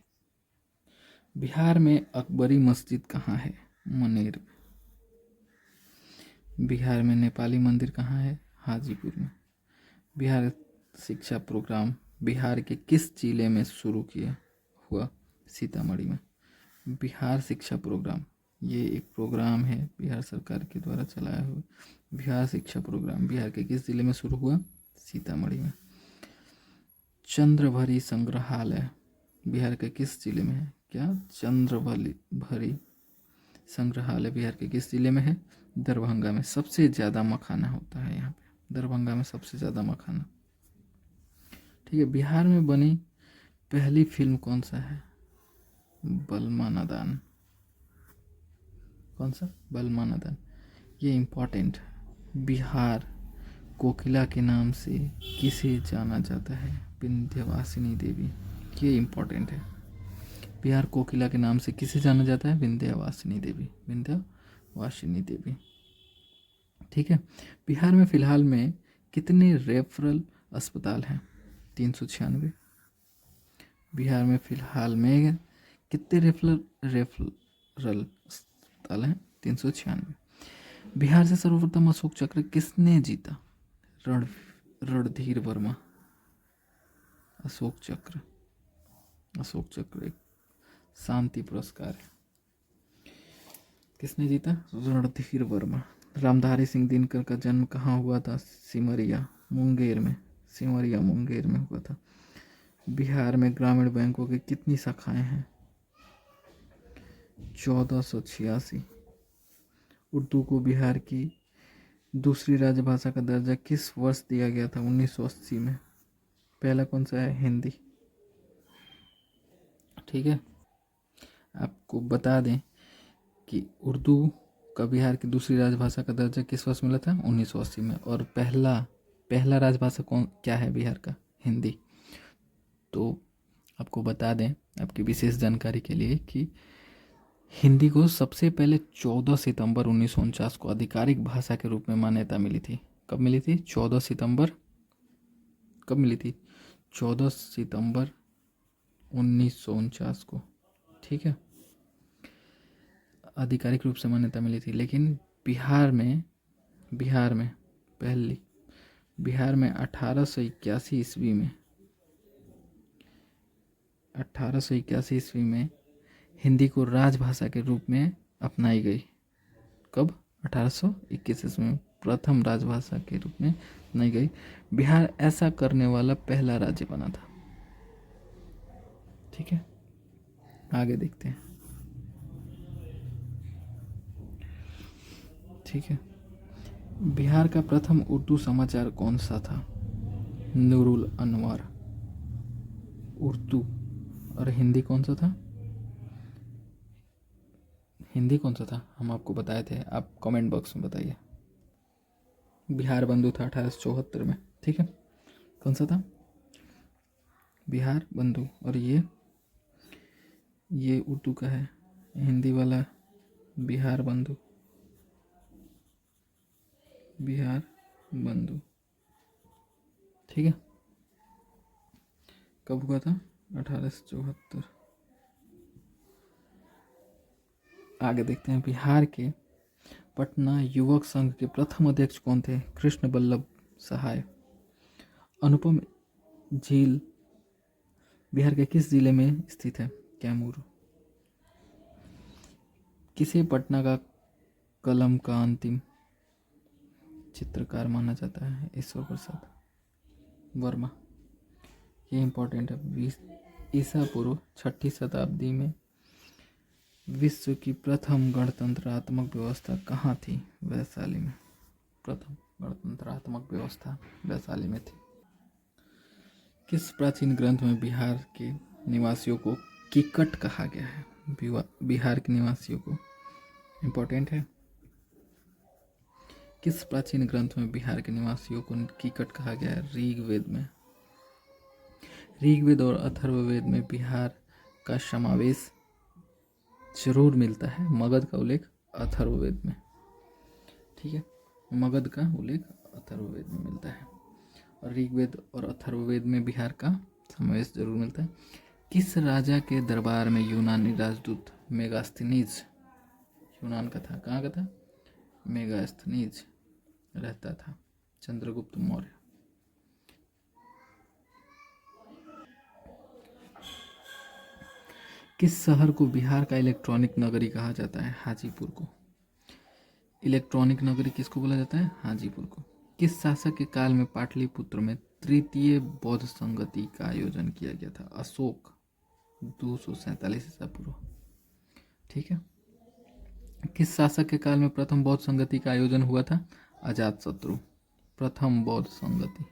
बिहार में अकबरी मस्जिद कहाँ है? मनेर में। बिहार में नेपाली मंदिर कहाँ है? हाजीपुर में। बिहार शिक्षा प्रोग्राम बिहार के किस जिले में शुरू किया हुआ? सीतामढ़ी में। बिहार शिक्षा प्रोग्राम ये एक प्रोग्राम है बिहार सरकार के द्वारा चलाया हुआ। बिहार शिक्षा प्रोग्राम बिहार के किस जिले में शुरू हुआ? सीतामढ़ी में। चंद्रभरी संग्रहालय बिहार के किस जिले में है? क्या? चंद्रभरी संग्रहालय बिहार के किस जिले में है? दरभंगा में। सबसे ज़्यादा मखाना होता है यहाँ पे, दरभंगा में सबसे ज़्यादा मखाना। ठीक है। बिहार में बनी पहली फिल्म कौन सा है? बलमा नादान। कौन सा? बलमा नादान। ये इम्पोर्टेंट है। बिहार कोकिला के नाम से किसे जाना जाता है? विंध्यवासिनी देवी। ये इम्पोर्टेंट है। बिहार कोकिला के नाम से किसे जाना जाता है? विंध्यवासिनी देवी। विंध्यवासिनी देवी। ठीक है। बिहार में फिलहाल में कितने रेफरल अस्पताल हैं? 396। बिहार में फिलहाल में कितने रेफरल अस्पताल हैं? 396। बिहार से सर्वप्रथम अशोक चक्र किसने जीता? रणधीर वर्मा। अशोक चक्र एक शांति पुरस्कार है। किसने जीता? रणधीर वर्मा। रामधारी सिंह दिनकर का जन्म कहाँ हुआ था? सिमरिया मुंगेर में हुआ था। बिहार में ग्रामीण बैंकों की कितनी शाखाएं हैं? 1486। उर्दू को बिहार की दूसरी राजभाषा का दर्जा किस वर्ष दिया गया था? 1980 में। पहला कौन सा है? हिंदी। ठीक है। आपको बता दें कि उर्दू का बिहार की दूसरी राजभाषा का दर्जा किस वर्ष मिला था? 1980 में। और पहला राजभाषा क्या है बिहार का? हिंदी। तो आपको बता दें आपकी विशेष जानकारी के लिए कि हिंदी को सबसे पहले 14 सितंबर 1949 को आधिकारिक भाषा के रूप में मान्यता मिली थी। कब मिली थी? 14 सितंबर। कब मिली थी? 14 सितंबर 1949 को। ठीक है। आधिकारिक रूप से मान्यता मिली थी। लेकिन बिहार में 1881 ईस्वी में हिंदी को राजभाषा के रूप में अपनाई गई। कब? 1821 ईस्वी में प्रथम राजभाषा के रूप में अपनाई गई। बिहार ऐसा करने वाला पहला राज्य बना था। ठीक है। आगे देखते हैं। ठीक है। बिहार का प्रथम उर्दू समाचार कौन सा था? नूरुल अनवर। उर्दू। और हिंदी कौन सा था? हम आपको बताए थे, आप कमेंट बॉक्स में बताइए। बिहार बंधु था 1874 में। ठीक है। कौन सा था? बिहार बंधु। और ये उर्दू का है, हिंदी वाला बिहार बंधु। ठीक है। कब हुआ था? 1874। आगे देखते हैं। बिहार के पटना युवक संघ के प्रथम अध्यक्ष कौन थे? कृष्ण वल्लभ सहाय। अनुपम झील बिहार के किस जिले में स्थित है? कैमूर। किसे पटना का कलम का अंतिम चित्रकार माना जाता है? ईश्वर प्रसाद वर्मा। ये इंपॉर्टेंट है। ईसा पूर्व 6ठी शताब्दी में विश्व की प्रथम गणतंत्रात्मक व्यवस्था कहाँ थी? वैशाली में। प्रथम गणतंत्रात्मक व्यवस्था वैशाली में थी। किस प्राचीन ग्रंथ में बिहार के निवासियों को किकट कहा गया है? बिहार के निवासियों को इम्पोर्टेंट है। किस प्राचीन ग्रंथ में बिहार के निवासियों को किकट कहा गया है? ऋग्वेद में। ऋग्वेद और अथर्ववेद में बिहार का समावेश जरूर मिलता है। मगध का उल्लेख अथर्ववेद में। ठीक है। मगध का उल्लेख अथर्ववेद में मिलता है और ऋग्वेद और अथर्ववेद में बिहार का समावेश जरूर मिलता है। किस राजा के दरबार में यूनानी राजदूत मेगास्थनीज, यूनान का था, कहाँ का था, मेगास्थनीज रहता था? चंद्रगुप्त मौर्य। किस शहर को बिहार का इलेक्ट्रॉनिक नगरी कहा जाता है? हाजीपुर को। इलेक्ट्रॉनिक नगरी किसको बोला जाता है? हाजीपुर को। किस शासक के काल में पाटलिपुत्र में तृतीय बौद्ध संगति का आयोजन किया गया था? अशोक, 247 ईसा पूर्व। ठीक है। किस शासक के काल में प्रथम बौद्ध संगति का आयोजन हुआ था? अजातशत्रु। प्रथम बौद्ध संगति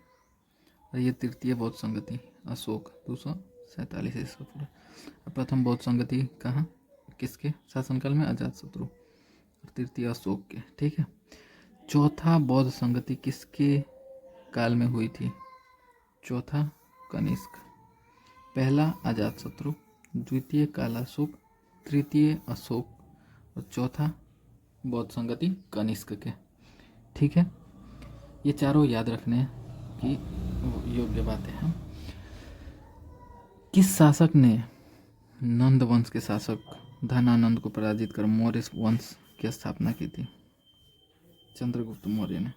और ये तृतीय बौद्ध संगति अशोक, 247 ईसा पूर्व। प्रथम बौद्ध संगति कहाँ, किसके शासनकाल में? अजातशत्रु। और तृतीय अशोक के। ठीक है। चौथा बौद्ध संगति किसके काल में हुई थी? चौथा कनिष्क। पहला अजातशत्रु, द्वितीय कालाशोक, तृतीय अशोक और चौथा बौद्ध संगति कनिष्क के। ठीक है। ये चारों याद रखने की योग्य बातें हैं। किस शासक ने नंद वंश के शासक धनानंद को पराजित कर मौर्य वंश की स्थापना की थी? चंद्रगुप्त मौर्य ने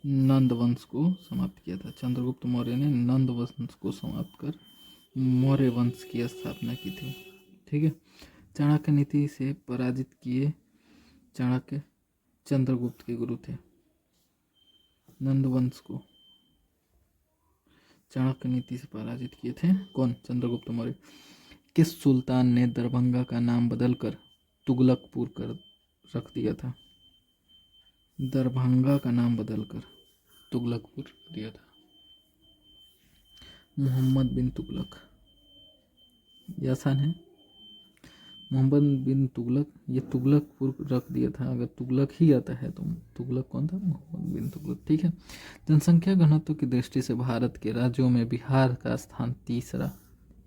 नंद वंश को समाप्त किया था। चंद्रगुप्त मौर्य ने नंद वंश को समाप्त कर मौर्य वंश की स्थापना की थी। ठीक है। चाणक्य नीति से पराजित किए चाणक्य चंद्रगुप्त के गुरु थे। नंद वंश को चाणक्य नीति से पराजित किए थे कौन? चंद्रगुप्त मौर्य। किस सुल्तान ने दरभंगा का नाम बदलकर तुगलकपुर कर रख दिया था? दरभंगा का नाम बदलकर तुगलकपुर दिया था? मोहम्मद बिन तुगलक। ये आसान है। मोहम्मद बिन तुगलक, ये तुगलकपुर रख दिया था। अगर तुगलक ही आता है तो तुगलक कौन था? मोहम्मद बिन तुगलक। ठीक है। जनसंख्या घनत्व की दृष्टि से भारत के राज्यों में बिहार का स्थान तीसरा,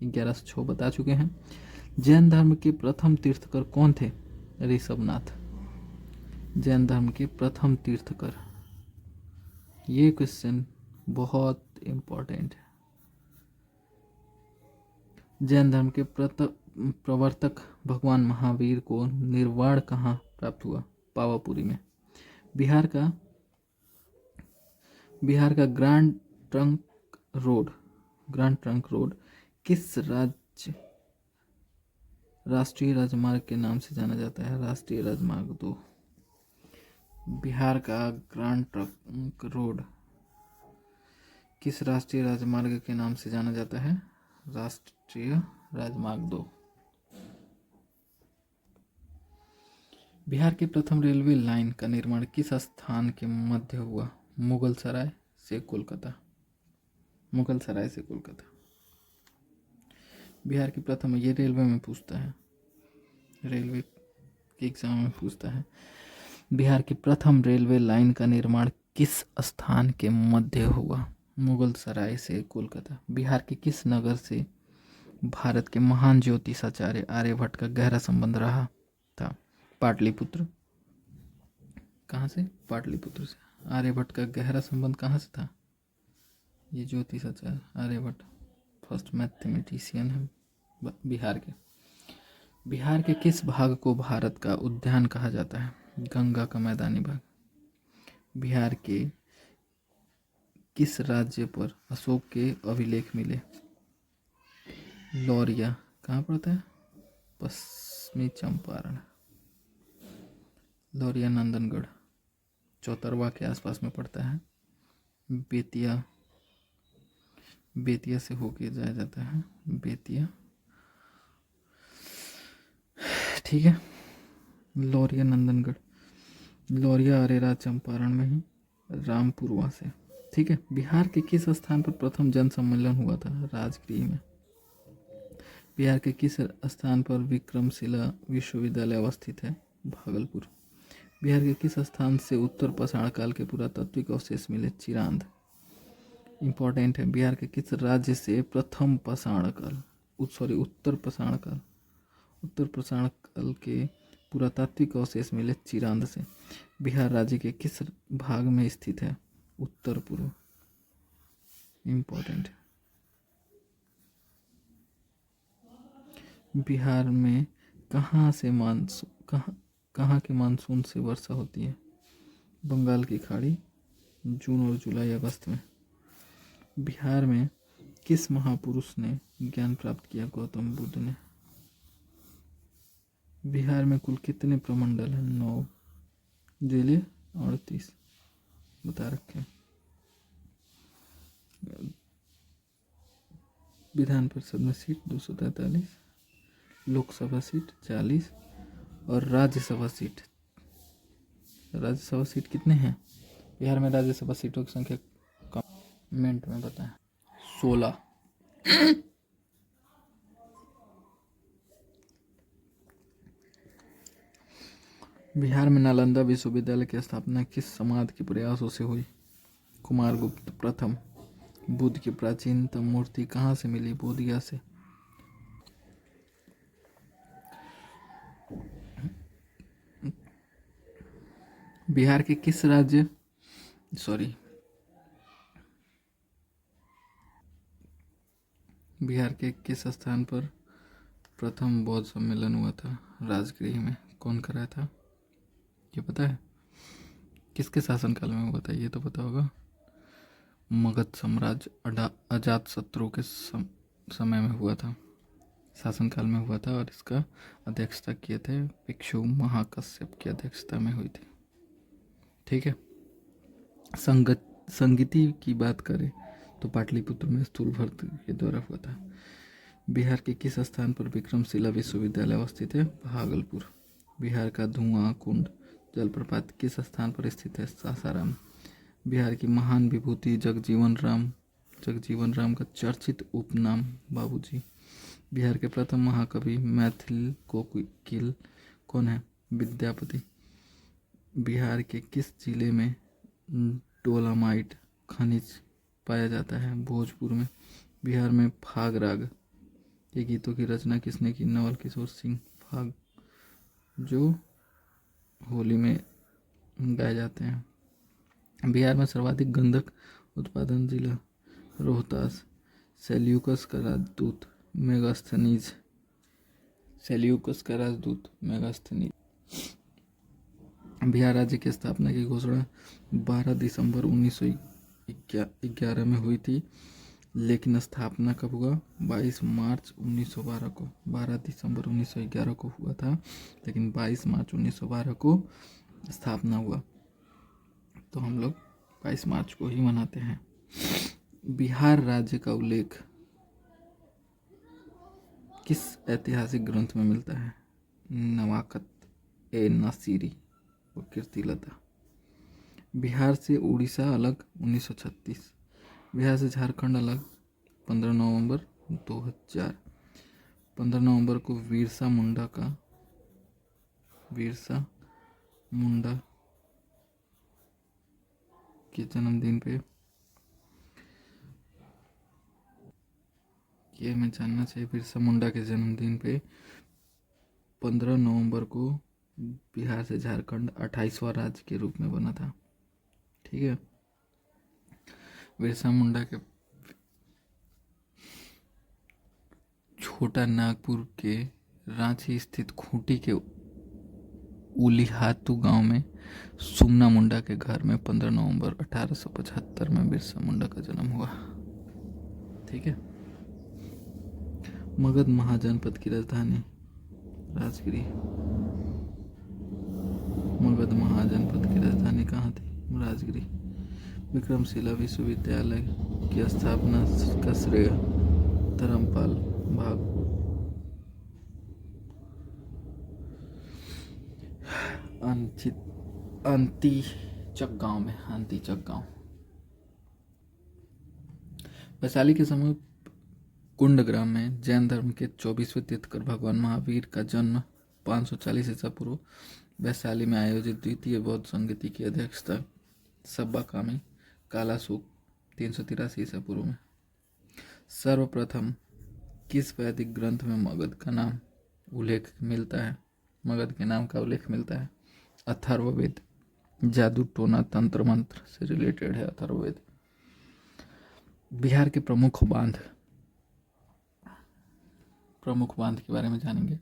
1106 बता चुके हैं। जैन धर्म के प्रथम तीर्थकर कौन थे? ऋषभनाथ। जैन धर्म के प्रथम तीर्थकर। ये क्वेश्चन बहुत इंपॉर्टेंट है। जैन धर्म के प्रवर्तक भगवान महावीर को निर्वाण कहाँ प्राप्त हुआ? पावापुरी में। बिहार का ग्रैंड ट्रंक रोड किस राष्ट्रीय राजमार्ग के नाम से जाना जाता है? राष्ट्रीय राजमार्ग 2। बिहार का ग्रैंड ट्रंक रोड किस राष्ट्रीय राजमार्ग के नाम से जाना जाता है? राष्ट्रीय राजमार्ग 2। बिहार की प्रथम रेलवे लाइन का निर्माण किस स्थान के मध्य हुआ? मुगल सराय से कोलकाता। मुगल सराय से कोलकाता। बिहार की प्रथम, ये रेलवे में पूछता है, रेलवे के एग्जाम में पूछता है। बिहार की प्रथम रेलवे लाइन का निर्माण किस स्थान के मध्य हुआ? मुगल सराय से कोलकाता। बिहार के किस नगर से भारत के महान ज्योतिषाचार्य आर्यभट्ट का गहरा संबंध रहा था? पाटलिपुत्र। कहाँ से? पाटलिपुत्र से। आर्यभट्ट का गहरा संबंध कहाँ से था? ये ज्योतिषाचार्य आर्यभट्ट फर्स्ट मैथमेटिशियन है बिहार के। बिहार के किस भाग को भारत का उद्यान कहा जाता है? गंगा का मैदानी भाग। बिहार के किस राज्य पर अशोक के अभिलेख मिले? लौरिया। कहाँ पड़ता है? पश्चिमी चंपारण। लौरिया नंदनगढ़ चौतरवा के आसपास में पड़ता है। बेतिया से होके जाया जाता है, बेतिया। ठीक है। लौरिया नंदनगढ़, लौरिया अरेरा चंपारण में ही, रामपुरवा से। ठीक है। बिहार के किस स्थान पर प्रथम जन सम्मेलन हुआ था? राजगृह में। बिहार के किस स्थान पर विक्रमशिला विश्वविद्यालय अवस्थित है? भागलपुर। बिहार के किस स्थान से उत्तर पाषाण काल के पुरातात्विक अवशेष मिले? चिरांद। इंपॉर्टेंट है। बिहार के किस राज्य से प्रथम उत्तर पाषाण काल के पुरातात्विक अवशेष मिले चिरांद से। बिहार राज्य के किस भाग में स्थित है? उत्तर पूर्व। इम्पोर्टेंट। बिहार में कहाँ के मानसून से वर्षा होती है? बंगाल की खाड़ी, जून और जुलाई अगस्त में। बिहार में किस महापुरुष ने ज्ञान प्राप्त किया? गौतम बुद्ध ने। बिहार में कुल कितने प्रमंडल हैं? 9। जिले 38 बता रखे। विधान परिषद में सीट 243, लोकसभा सीट 40 और राज्यसभा सीट कितने हैं? बिहार में राज्यसभा सीटों की संख्या कमेंट में बताएं। 16। बिहार में नालंदा विश्वविद्यालय की स्थापना किस समाज के प्रयासों से हुई? कुमारगुप्त प्रथम। बुद्ध की प्राचीनतम मूर्ति कहाँ से मिली? बोधगया से। बिहार के किस स्थान पर प्रथम बौद्ध सम्मेलन हुआ था? राजगृह में। कौन कराया था ये पता है? किसके शासनकाल में हुआ था? ये तो पता होगा। मगध साम्राज्य अजातशत्रु के समय में हुआ था, शासनकाल में हुआ था। और इसका अध्यक्षता किए थे भिक्षु महाकश्यप की अध्यक्षता में हुई थी। ठीक है। संगीति की बात करें तो पाटलिपुत्र में स्थूलभद्र के द्वारा हुआ था। बिहार के किस स्थान पर विक्रमशिला विश्वविद्यालय अवस्थित है? भागलपुर। बिहार का धुआं कुंड जलप्रपात किस स्थान पर स्थित है? सासाराम। बिहार की महान विभूति जगजीवन राम का चर्चित उपनाम? बाबूजी। बिहार के प्रथम महाकवि मैथिल कोकिल कौन है? विद्यापति। बिहार के किस जिले में डोलामाइट खनिज पाया जाता है? भोजपुर में। बिहार में फाग राग के गीतों की रचना किसने की? नवल किशोर सिंह। फाग जो होली में गाए जाते हैं। बिहार में सर्वाधिक गंधक उत्पादन जिला? रोहतास। सेल्यूकस का राजदूत मेगास्थनीज। बिहार राज्य की स्थापना की घोषणा 12 दिसंबर 1911 में हुई थी, लेकिन स्थापना कब हुआ? 22 मार्च 1912 को। 12 दिसंबर 1911 को हुआ था, लेकिन 22 मार्च 1912 को स्थापना हुआ। तो हम लोग 22 मार्च को ही मनाते हैं। बिहार राज्य का उल्लेख किस ऐतिहासिक ग्रंथ में मिलता है? नवाकत ए नासिरी और कीर्तिलता। बिहार से उड़ीसा अलग 1936। बिहार से झारखंड अलग 15 नवंबर 2000। 15 नवंबर को बिरसा मुंडा के जन्मदिन पे ये मैं जानना चाहिए। बिरसा मुंडा के जन्मदिन पे 15 नवंबर को बिहार से झारखंड 28वां राज्य के रूप में बना था। ठीक है। बिरसा मुंडा के छोटा नागपुर के रांची स्थित खूंटी के उलीहातू गांव में सुमना मुंडा के घर में 15 नवंबर 1875 में बिरसा मुंडा का जन्म हुआ। ठीक है। मगध महाजनपद की राजधानी? राजगिरी। मगध महाजनपद की राजधानी कहाँ थी? राजगिरी। विक्रमशिला विश्वविद्यालय की स्थापना का श्रेय धर्मपाल भाग। अंतीचक गांव। वैशाली के समीप कुंडग्राम में जैन धर्म के 24वें तीर्थंकर भगवान महावीर का जन्म 540 ईसा पूर्व वैशाली में आयोजित द्वितीय बौद्ध संगीति की अध्यक्षता सब्बा कामी कालासुक 383 ईसा पूर्व में। सर्वप्रथम किस वैदिक ग्रंथ में मगध का नाम उल्लेख मिलता है? मगध के नाम का उल्लेख मिलता है। अथर्ववेद जादू टोना तंत्र मंत्र से रिलेटेड है अथर्ववेद। बिहार के प्रमुख बांध के बारे में जानेंगे।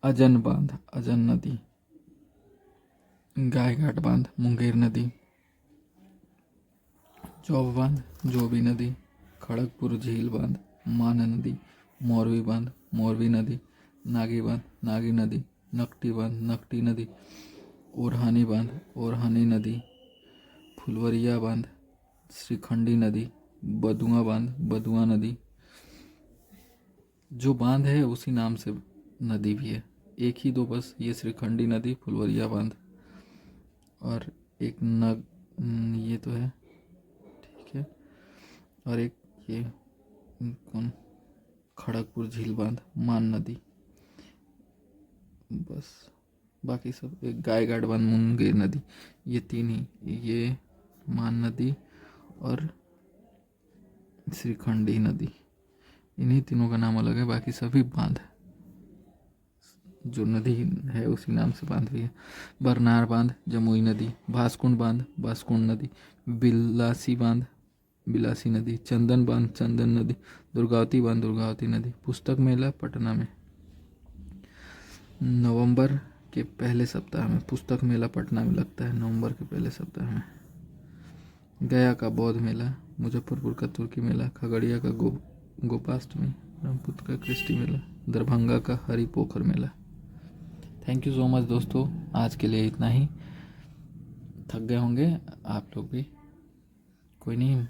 अजन बांध अजन नदी, गायघाट बांध मुंगेर नदी, चौब बांध जोबी नदी, खड़गपुर झील बांध मान नदी, मोरवी बांध मोरवी नदी, नागी बांध नागी नदी, नकटी बांध नकटी नदी, ओरहानी बांध ओरहानी नदी, फुलवरिया बांध श्रीखंडी नदी, बदुआ बांध बदुआ नदी। जो बांध है उसी नाम से नदी भी है, एक ही दो बस, ये श्रीखंडी नदी फुलवरिया बांध, और एक ये तो है ठीक है, और एक ये कौन खड़गपुर झील बांध मान नदी, बस बाकी सब एक गायघाट बांध मुंगेर नदी, ये तीन ही, ये मान नदी और श्रीखंडी नदी, इन्हीं तीनों का नाम अलग है, बाकी सभी बांध जो नदी है उसी नाम से बांध भी है। बरनार बांध जमुई नदी, भासकुंड बांध बासकुंड नदी, बिलासी बांध बिलासी नदी, चंदन बांध चंदन नदी, दुर्गावती बांध दुर्गावती नदी। पुस्तक मेला पटना में नवंबर के पहले सप्ताह में पुस्तक मेला पटना में लगता है, नवंबर के पहले सप्ताह में। गया का बौद्ध मेला, मुजफ्फरपुर का तुर्की मेला, खगड़िया का गोपाष्टमी, ब्रह्मपुत्र का कृष्टि मेला, दरभंगा का हरिपोखर मेला। थैंक यू सो मच दोस्तों, आज के लिए इतना ही। थक गए होंगे आप लोग भी, कोई नहीं,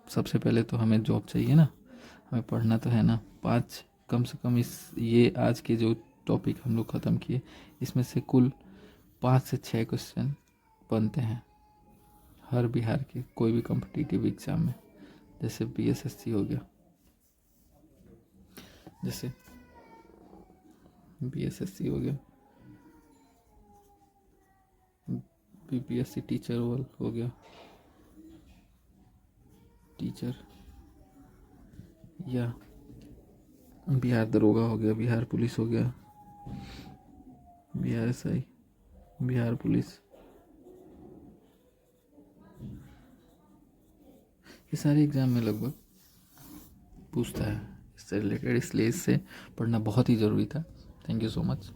सबसे पहले तो हमें जॉब चाहिए ना, हमें पढ़ना तो है ना। 5 कम से कम ये आज के जो टॉपिक हम लोग ख़त्म किए, इसमें से कुल 5 से 6 क्वेश्चन बनते हैं हर बिहार के कोई भी कॉम्पिटिटिव एग्ज़ाम में। जैसे BSSC हो गया, जैसे BSSC हो गया, BPSC टीचर हो गया, टीचर, या बिहार दरोगा हो गया, बिहार पुलिस हो गया, बिहार SI, बिहार पुलिस, ये सारे एग्ज़ाम में लगभग पूछता है इससे रिलेटेड, इसलिए इससे पढ़ना बहुत ही ज़रूरी था। Thank you so much.